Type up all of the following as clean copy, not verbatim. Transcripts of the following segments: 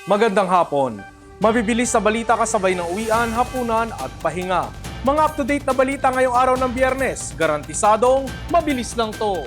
Magandang hapon. Mabibilis sa balita kasabay ng uwian, hapunan at pahinga. Mga up-to-date na balita ngayong araw ng Biyernes, garantisadong mabilis lang to.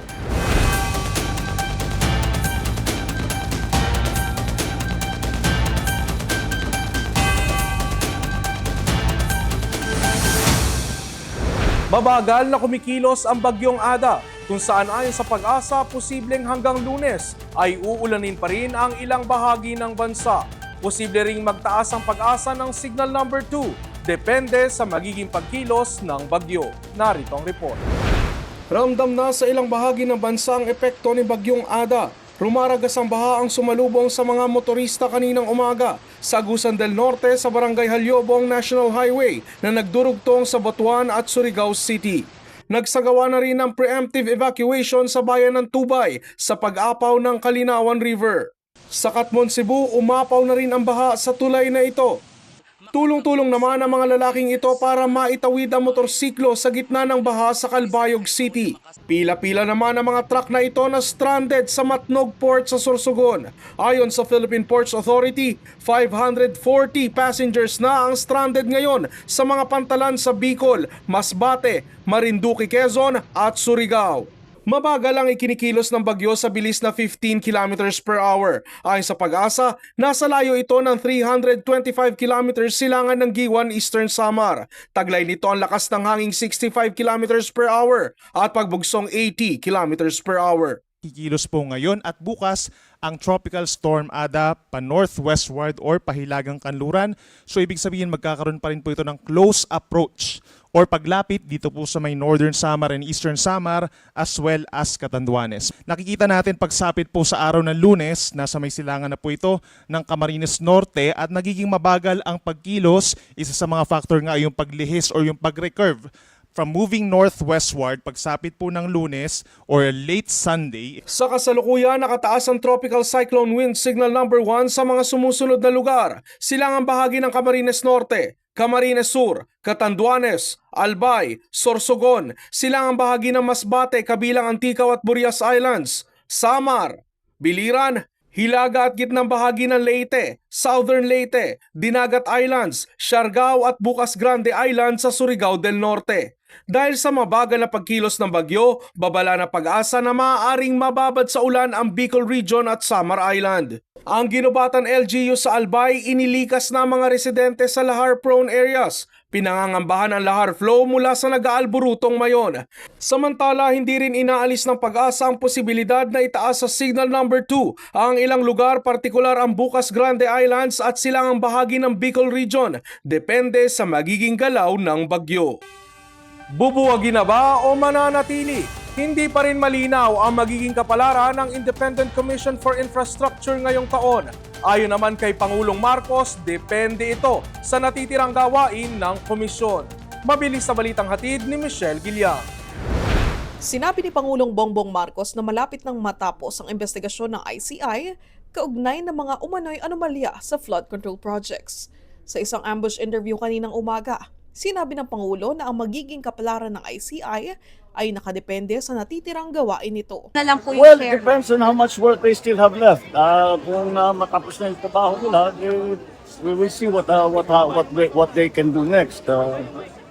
Mabagal na kumikilos ang bagyong Ada, kung saan ayon sa Pag-asa, posibleng hanggang Lunes ay uulanin pa rin ang ilang bahagi ng bansa. Posible ring magtaas ang Pag-asa ng signal number 2, depende sa magiging pagkilos ng bagyo. Narito ang report. Ramdam na sa ilang bahagi ng bansa ang epekto ni bagyong Ada. Rumaragas ang baha ang sumalubong sa mga motorista kaninang umaga sa Agusan del Norte sa Barangay Halyobong National Highway na nagdurugtong sa Butuan at Surigao City. Nagsagawa na rin ng preemptive evacuation sa bayan ng Tubay sa pag-apaw ng Kalinawan River. Sa Katmon, Cebu, umapaw na rin ang baha sa tulay na ito. Tulong-tulong naman ang mga lalaking ito para maitawid ang motorsiklo sa gitna ng baha sa Calbayog City. Pila-pila naman ang mga truck na ito na stranded sa Matnog Port sa Sorsogon. Ayon sa Philippine Ports Authority, 540 passengers na ang stranded ngayon sa mga pantalan sa Bicol, Masbate, Marinduque, Quezon at Surigao. Mabagal ang ikinikilos ng bagyo sa bilis na 15 kilometers per hour. Ayon sa Pag-asa, nasa layo ito ng 325 kilometers silangan ng Giwan, Eastern Samar. Taglay nito ang lakas ng hanging 65 kilometers per hour at pagbugsong 80 kilometers per hour. Kikilos po ngayon at bukas ang Tropical Storm Ada pa-northwestward or pahilagang kanluran. So ibig sabihin magkakaroon pa rin po ito ng close approach or paglapit dito po sa may Northern Samar and Eastern Samar as well as Catanduanes. Nakikita natin pagsapit po sa araw ng Lunes, nasa may silangan na po ito ng Camarines Norte at nagiging mabagal ang pagkilos. Isa sa mga factor nga ay yung paglihis or yung pag-recurve from moving northwestward pagsapit po ng Lunes or late Sunday. Sa kasalukuyan, nakataas ang tropical cyclone wind signal number 1 sa mga sumusunod na lugar. Silangang bahagi ng Camarines Norte, Camarines Sur, Catanduanes, Albay, Sorsogon, silangang bahagi ng Masbate kabilang Anticaw at Burias Islands, Samar, Biliran, Hilaga at gitnang bahagi ng Leyte, Southern Leyte, Dinagat Islands, Siargao at Bukas Grande Island sa Surigao del Norte. Dahil sa mabagal na pagkilos ng bagyo, babala na Pag-asa na maaaring mababad sa ulan ang Bicol Region at Samar Island. Ang ginubatan LGU sa Albay inilikas na mga residente sa lahar-prone areas. Pinangangambahan ang lahar flow mula sa nag-aalburutong Mayon. Samantala, hindi rin inaalis ng Pag-asa ang posibilidad na itaas sa signal number 2 ang ilang lugar, partikular ang Bukas Grande Islands at silangang bahagi ng Bicol Region. Depende sa magiging galaw ng bagyo. Bubuwagin na ba o mananatili? Hindi pa rin malinaw ang magiging kapalaran ng Independent Commission for Infrastructure ngayong taon. Ayon naman kay Pangulong Marcos, depende ito sa natitirang gawain ng komisyon. Mabilis sa balitang hatid ni Michelle Guillan. Sinabi ni Pangulong Bongbong Marcos na malapit nang matapos ang investigasyon ng ICI kaugnay ng mga umano'y anomalya sa flood control projects. Sa isang ambush interview kaninang umaga, sinabi ng Pangulo na ang magiging kapalaran ng ICI ay nakadepende sa natitirang gawain nito. Well, it depends on how much work they still have left. Kung matapos na yung trabaho nila, we will see what they can do next.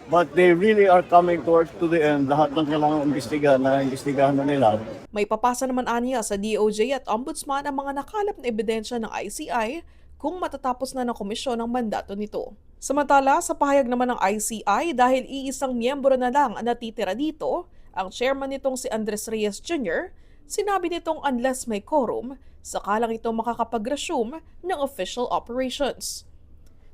But they really are coming towards to the end. Lahat ng kailangan imbestigahan na nila. May papasa naman aniya sa DOJ at Ombudsman ang mga nakalap na ebidensya ng ICI kung matatapos na ng komisyon ang mandato nito. Samantala, sa pahayag naman ng ICI, dahil iisang miyembro na lang ang natitira dito, ang chairman nitong si Andres Reyes Jr., sinabi nitong unless may quorum, saka lang ito makakapag-resume ng official operations.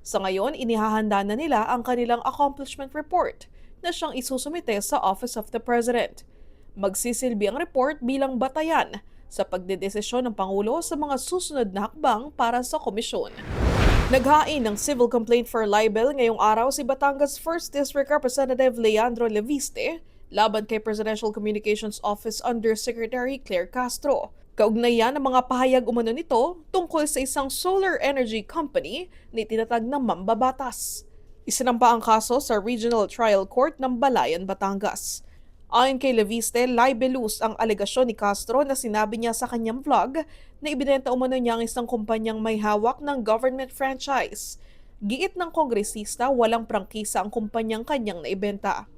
Sa ngayon, inihahanda na nila ang kanilang accomplishment report na siyang isusumite sa Office of the President. Magsisilbi ang report bilang batayan sa pagdedesisyon ng Pangulo sa mga susunod na hakbang para sa komisyon. Naghain ng civil complaint for libel ngayong araw si Batangas 1st District Representative Leandro Leviste laban kay Presidential Communications Office Undersecretary Claire Castro. Kaugnayan ang mga pahayag umano nito tungkol sa isang solar energy company na itinatag ng mambabatas. Isinampa ang kaso sa Regional Trial Court ng Balayan, Batangas. Ayon kay Leviste, libelous ang alegasyon ni Castro na sinabi niya sa kanyang vlog na ibinenta umano niya ang isang kumpanyang may hawak ng government franchise. Giit ng kongresista, walang prangkisa ang kumpanyang kanyang naibenta.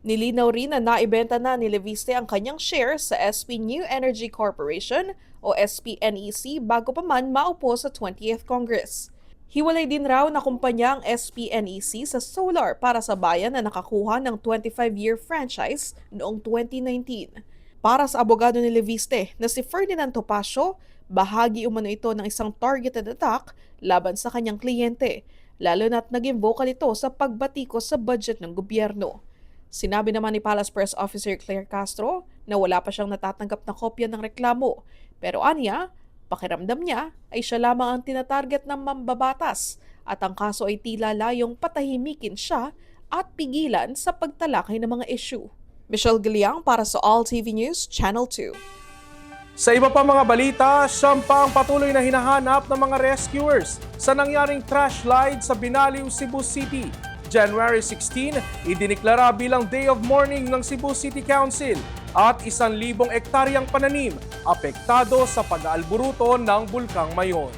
Nilinaw rin na naibenta na ni Leviste ang kanyang share sa SP New Energy Corporation o SPNEC bago pa man maupo sa 20th Congress. Hiwalay din raw na kumpanya ang SPNEC sa solar para sa bayan na nakakuha ng 25-year franchise noong 2019. Para sa abogado ni Leviste na si Ferdinand Topacio, bahagi umano ito ng isang targeted attack laban sa kanyang kliyente, lalo na't naging vocal ito sa pagbatikos sa budget ng gobyerno. Sinabi naman ni Palace Press Officer Claire Castro na wala pa siyang natatanggap na kopya ng reklamo, pero anya, pakiramdam niya ay siya lamang ang tinatarget ng mambabatas at ang kaso ay tila layong patahimikin siya at pigilan sa pagtalakay ng mga issue. Michelle Giliang para sa All TV News, Channel 2. Sa iba pa mga balita, siyam pa ang patuloy na hinahanap ng mga rescuers sa nangyaring trash slide sa Binaliw, Cebu City. January 16, idiniklara bilang Day of Mourning ng Cebu City Council at 1,000 ektaryang pananim apektado sa pag-aalburuto ng Bulkang Mayon.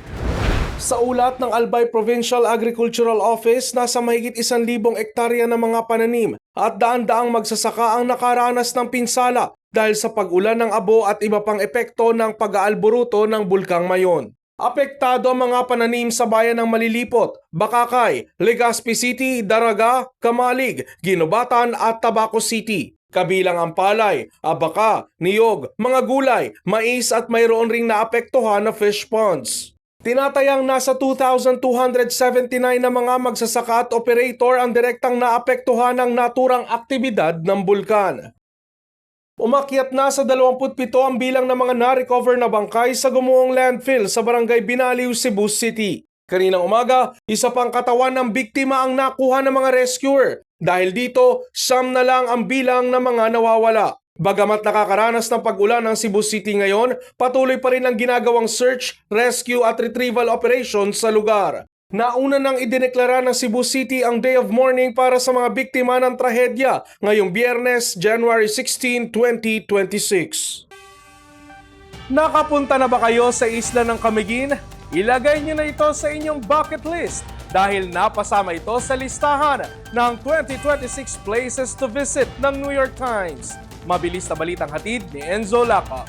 Sa ulat ng Albay Provincial Agricultural Office, nasa mahigit 1,000 ektarya ng mga pananim at daan-daang magsasaka ang nakaranas ng pinsala dahil sa pag-ulan ng abo at iba pang epekto ng pag-aalburuto ng Bulkang Mayon. Apektado ang mga pananim sa bayan ng Malilipot, Bakakay, Legazpi City, Daraga, Kamalig, Ginobatan at Tabaco City. Kabilang ang palay, abaka, niyog, mga gulay, mais at mayroon ring naapektuhan na fish ponds. Tinatayang nasa 2,279 na mga magsasaka at operator ang direktang naapektuhan ng naturang aktibidad ng bulkan. Umakyat na sa 27 ang bilang ng mga na-recover na bangkay sa gumuhong landfill sa Barangay Binaliw, Cebu City. Kaninang umaga, isa pang katawan ng biktima ang nakuha ng mga rescuer. Dahil dito, 9 na lang ang bilang ng mga nawawala. Bagamat nakakaranas ng pag-ulan ng Cebu City ngayon, patuloy pa rin ang ginagawang search, rescue at retrieval operations sa lugar. Nauna nang idineklara ng Cebu City ang Day of Mourning para sa mga biktima ng trahedya ngayong Biyernes, January 16, 2026. Nakapunta na ba kayo sa isla ng Camiguin? Ilagay niyo na ito sa inyong bucket list dahil napasama ito sa listahan ng 2026 Places to Visit ng New York Times. Mabilis na balitang hatid ni Enzo Laca.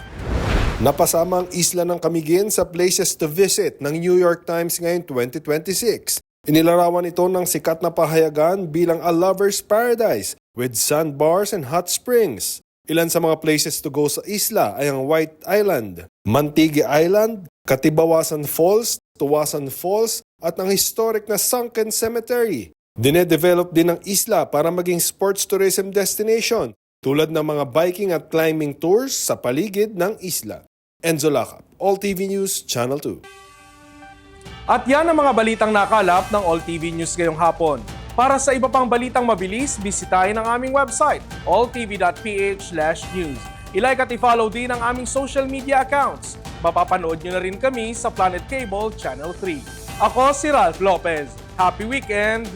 Napasama ang isla ng Camiguin sa Places to Visit ng New York Times ngayong 2026. Inilarawan ito ng sikat na pahayagan bilang a lover's paradise with sandbars and hot springs. Ilan sa mga places to go sa isla ay ang White Island, Mantigue Island, Katibawasan Falls, Tuwasan Falls at ang historic na Sunken Cemetery. Dinedevelop din ang isla para maging sports tourism destination tulad ng mga biking at climbing tours sa paligid ng isla. Enzo Lacap, All TV News, Channel 2. At yan ang mga balitang nakalap ng All TV News ngayong hapon. Para sa iba pang balitang mabilis, bisitahin ang aming website, alltv.ph/news. I-like at i-follow din ang aming social media accounts. Mapapanood nyo na rin kami sa Planet Cable Channel 3. Ako si Ralph Lopez. Happy weekend!